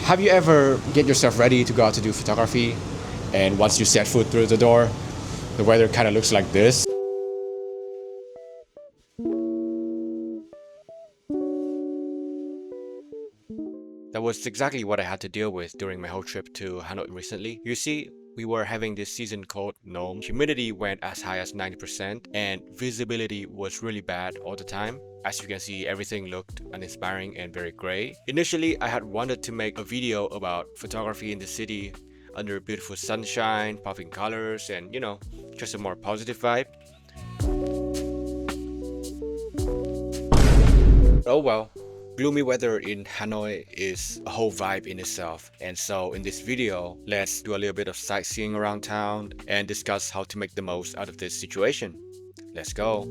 Have you ever get yourself ready to go out to do photography, and once you set foot through the door, the weather kind of looks like this? That was exactly what I had to deal with during my whole trip to Hanoi recently. You see, we were having this season called Gnome. Humidity went as high as 90% and visibility was really bad all the time. As you can see, everything looked uninspiring and very gray. Initially, I had wanted to make a video about photography in the city under beautiful sunshine, popping colors, and just a more positive vibe. Oh well. Gloomy weather in Hanoi is a whole vibe in itself, and so in this video, let's do a little bit of sightseeing around town and discuss how to make the most out of this situation. Let's go!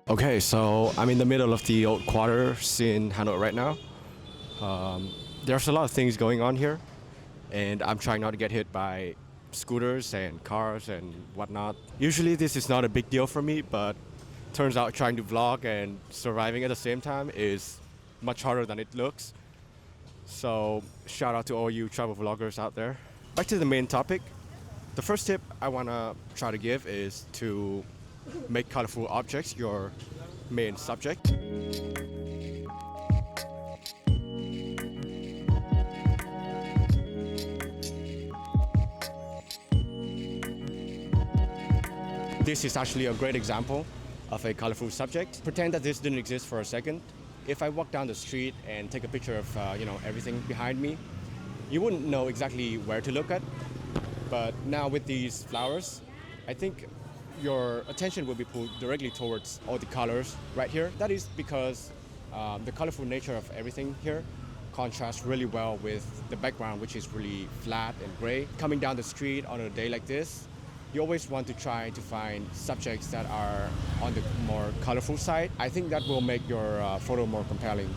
Okay, so I'm in the middle of the old quarters in Hanoi right now. There's a lot of things going on here, and I'm trying not to get hit by scooters and cars and whatnot. Usually this is not a big deal for me, but turns out trying to vlog and surviving at the same time is much harder than it looks. So shout out to all you travel vloggers out there. Back to the main topic. The first tip I want to try to give is to make colorful objects your main subject. This is actually a great example of a colorful subject. Pretend that this didn't exist for a second. If I walk down the street and take a picture of everything behind me, you wouldn't know exactly where to look at. But now with these flowers, I think your attention will be pulled directly towards all the colors right here. That is because the colorful nature of everything here contrasts really well with the background, which is really flat and gray. Coming down the street on a day like this, you always want to try to find subjects that are on the more colorful side. I think that will make your photo more compelling.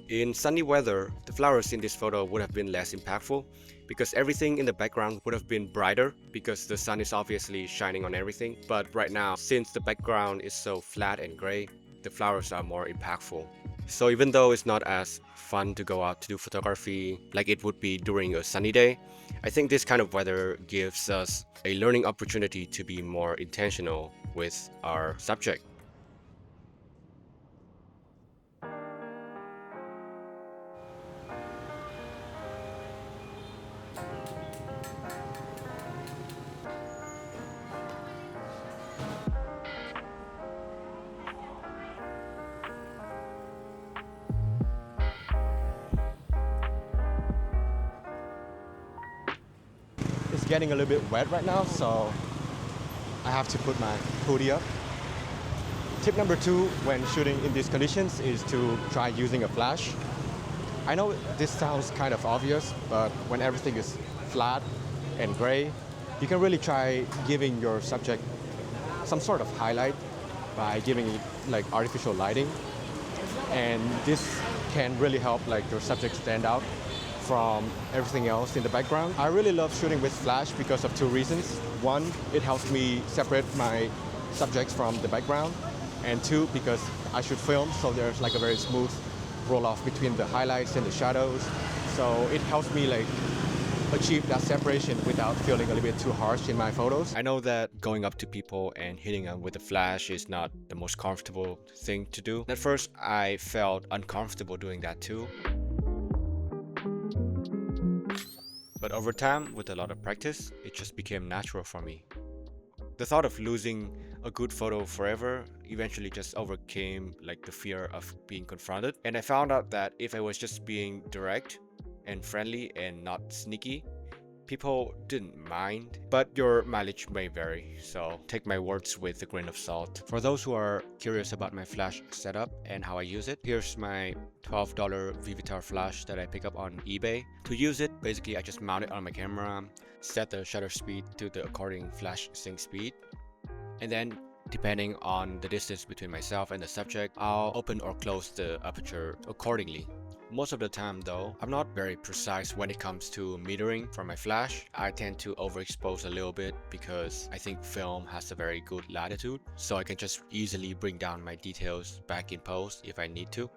In sunny weather, the flowers in this photo would have been less impactful because everything in the background would have been brighter because the sun is obviously shining on everything. But right now, since the background is so flat and gray, the flowers are more impactful. So even though it's not as fun to go out to do photography like it would be during a sunny day, I think this kind of weather gives us a learning opportunity to be more intentional with our subject. It's getting a little bit wet right now, so I have to put my hoodie up. Tip number 2 when shooting in these conditions is to try using a flash. I know this sounds kind of obvious, but when everything is flat and gray, you can really try giving your subject some sort of highlight by giving it like artificial lighting. And this can really help like your subject stand out from everything else in the background. I really love shooting with flash because of 2 reasons. 1, it helps me separate my subjects from the background. And 2, because I shoot film, so there's like a very smooth roll off between the highlights and the shadows. So it helps me like achieve that separation without feeling a little bit too harsh in my photos. I know that going up to people and hitting them with a flash is not the most comfortable thing to do. At first, I felt uncomfortable doing that too. But over time, with a lot of practice, it just became natural for me. The thought of losing a good photo forever eventually just overcame like the fear of being confronted. And I found out that if I was just being direct and friendly and not sneaky, people didn't mind, but your mileage may vary, so take my words with a grain of salt. For those who are curious about my flash setup and how I use it, here's my $12 Vivitar flash that I pick up on eBay. To use it, basically I just mount it on my camera, set the shutter speed to the according flash sync speed, and then depending on the distance between myself and the subject, I'll open or close the aperture accordingly. Most of the time though, I'm not very precise when it comes to metering for my flash. I tend to overexpose a little bit because I think film has a very good latitude, so I can just easily bring down my details back in post if I need to.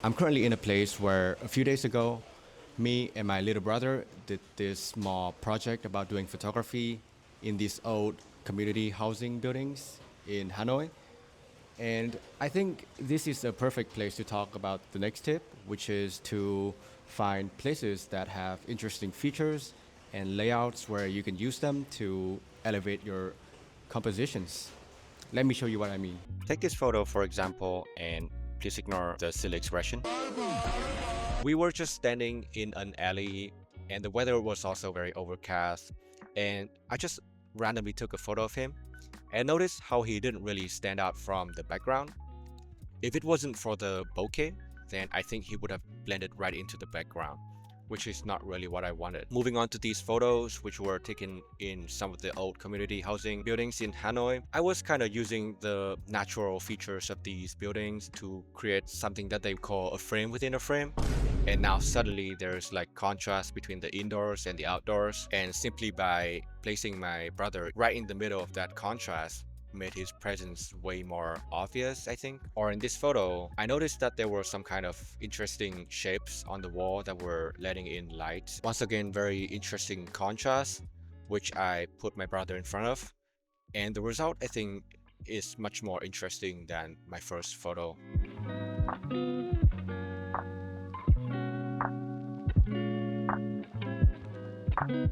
I'm currently in a place where a few days ago, me and my little brother did this small project about doing photography in these old community housing buildings in Hanoi. And I think this is a perfect place to talk about the next tip, which is to find places that have interesting features and layouts where you can use them to elevate your compositions. Let me show you what I mean. Take this photo for example, and please ignore the silly expression. We were just standing in an alley and the weather was also very overcast, and I just randomly took a photo of him and notice how he didn't really stand out from the background. If it wasn't for the bokeh, then I think he would have blended right into the background, which is not really what I wanted. Moving on to these photos, which were taken in some of the old community housing buildings in Hanoi, I was kind of using the natural features of these buildings to create something that they call a frame within a frame. And now suddenly there's like contrast between the indoors and the outdoors, and simply by placing my brother right in the middle of that contrast made his presence way more obvious, I think. Or in this photo, I noticed that there were some kind of interesting shapes on the wall that were letting in light. Once again, very interesting contrast, which I put my brother in front of. And the result, I think, is much more interesting than my first photo.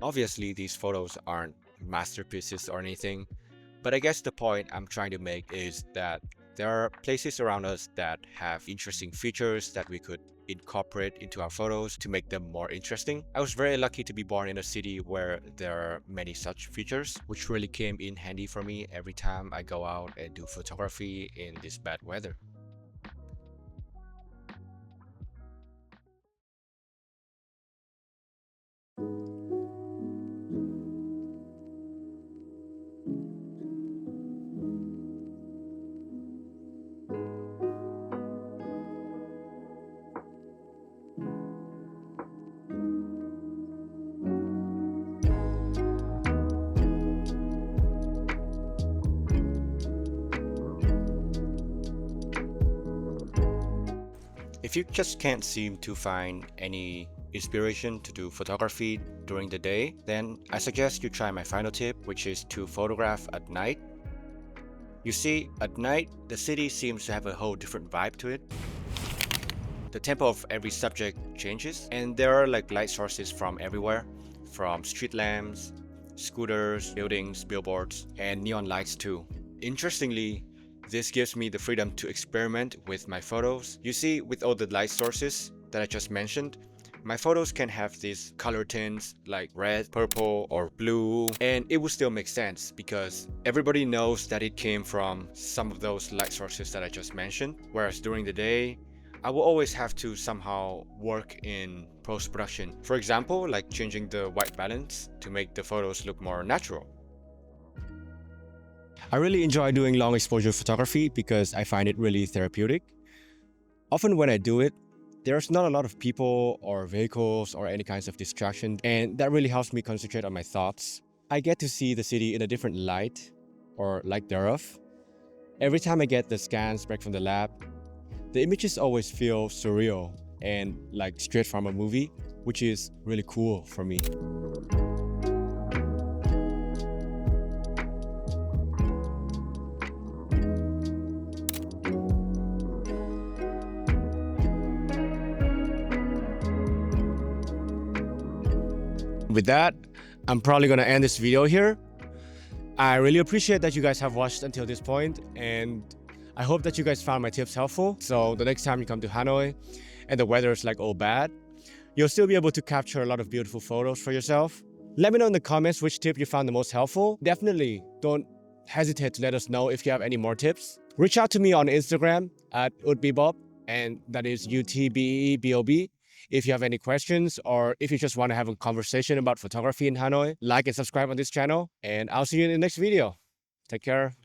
Obviously, these photos aren't masterpieces or anything, but I guess the point I'm trying to make is that there are places around us that have interesting features that we could incorporate into our photos to make them more interesting. I was very lucky to be born in a city where there are many such features, which really came in handy for me every time I go out and do photography in this bad weather. If you just can't seem to find any inspiration to do photography during the day, then I suggest you try my final tip, which is to photograph at night. You see, at night, the city seems to have a whole different vibe to it. The tempo of every subject changes, and there are like light sources from everywhere, from street lamps, scooters, buildings, billboards, and neon lights too. Interestingly, this gives me the freedom to experiment with my photos. You see, with all the light sources that I just mentioned, my photos can have these color tints like red, purple, or blue, and it will still make sense because everybody knows that it came from some of those light sources that I just mentioned. Whereas during the day, I will always have to somehow work in post-production. For example, like changing the white balance to make the photos look more natural. I really enjoy doing long exposure photography because I find it really therapeutic. Often when I do it, there's not a lot of people or vehicles or any kinds of distraction, and that really helps me concentrate on my thoughts. I get to see the city in a different light, or light thereof. Every time I get the scans back from the lab, the images always feel surreal and like straight from a movie. which is really cool for me. With that, I'm probably gonna end this video here. I really appreciate that you guys have watched until this point, and I hope that you guys found my tips helpful. So the next time you come to Hanoi and the weather is like all bad, you'll still be able to capture a lot of beautiful photos for yourself. Let me know in the comments which tip you found the most helpful. Definitely don't hesitate to let us know if you have any more tips. Reach out to me on Instagram at utbebob, and that is UTBEBOB. If you have any questions or if you just want to have a conversation about photography in Hanoi, like and subscribe on this channel, and I'll see you in the next video. Take care.